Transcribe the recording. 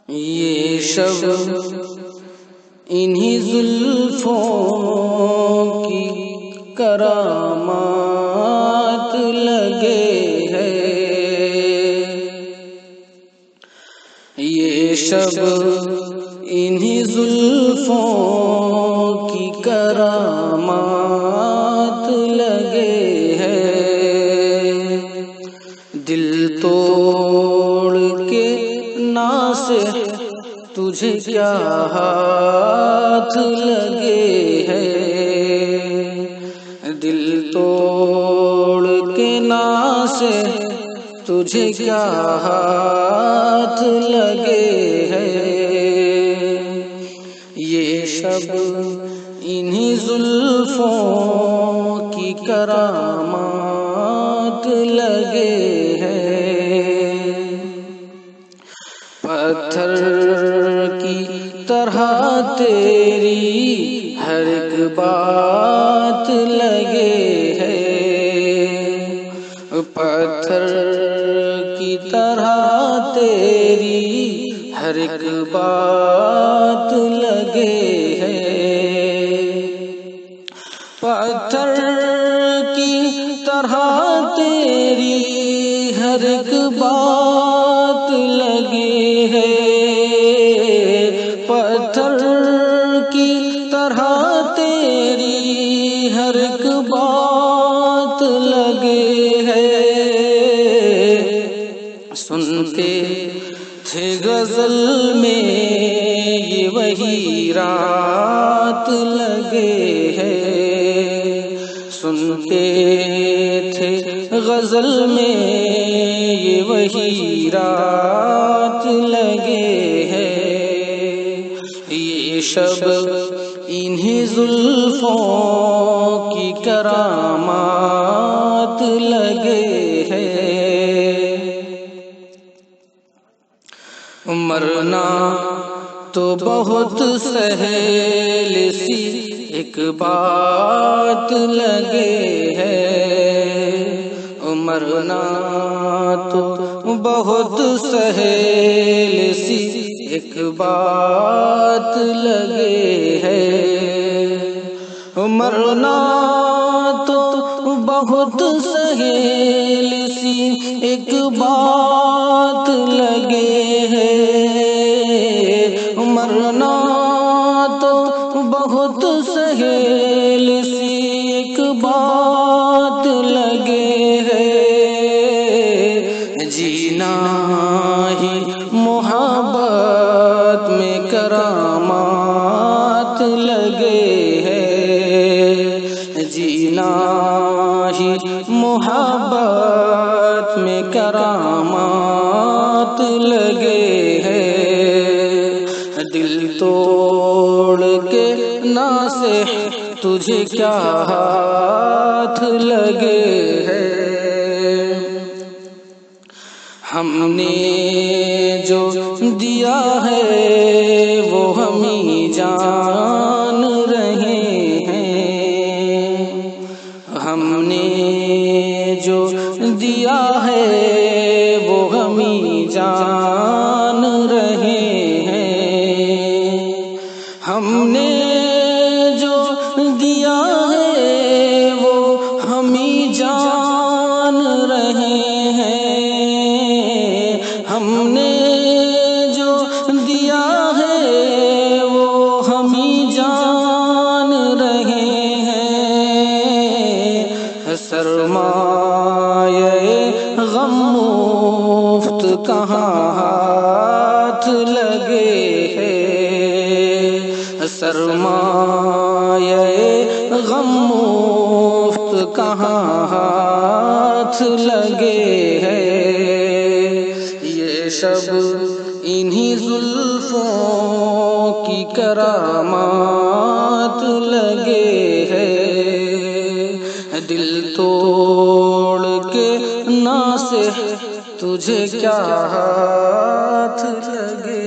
یہ شب انہی زلفوں کی کرامات لگے ہے، یہ شب انہی زلفوں کی کرامات لگے ہے، دل توڑ کے ناصح تجھے کیا ہاتھ لگے ہے، دل توڑ کے ناصح تجھے کیا ہاتھ لگے ہے، یہ شب انہی زلفوں کی کرامات لگے ہے، پتھر کی طرح تیری ہر ایک بات لگے ہے، پتھر کی طرح تیری ہر ایک بات لگے ہے، پتھر کی طرح تیری ہر ایک بات لگے ہے، پتھر کی طرح تیری ہر ایک بات لگے ہے، سنتے تھے غزل میں یہ وہی رات لگے ہے، سنتے تھے غزل میں یہ وہی رات لگے ہے، یہ شب انہی زلفوں کی کرامات لگے ہے، مرنا تو بہت سہل سی ایک بات لگے ہے، مرنا تو بہت سہل سی ایک بات لگے ہے، مرنا تو بہت سہل سی ایک بات لگے ہے، مرنا تو بہت سہل سی ایک بات لگے ہے، جینا ہی محبت میں کرامات لگے ہے، جینا ہی محبت میں کرامات لگے ہے، دل توڑ کے ناصح تجھے کیا ہاتھ لگے ہے، ہم نے جو دیا ہے وہ ہم ہی جان رہے ہیں، ہم نے جو دیا ہے وہ ہم ہی جان رہے ہیں، ہم نے جو دیا ہے وہ ہم ہی جان رہے ہیں، ہم نے جو دیا ہے وہ ہم ہی جان رہے ہیں، سرمایہ غم مفت کہاں ہاتھ لگے ہے، سرمایہ غم مفت کہاں ہاتھ لگے ہے، یہ شب انہی زلفوں کی کرامات لگے ہے، دل توڑ کے ناصح تجھے کیا ہاتھ لگے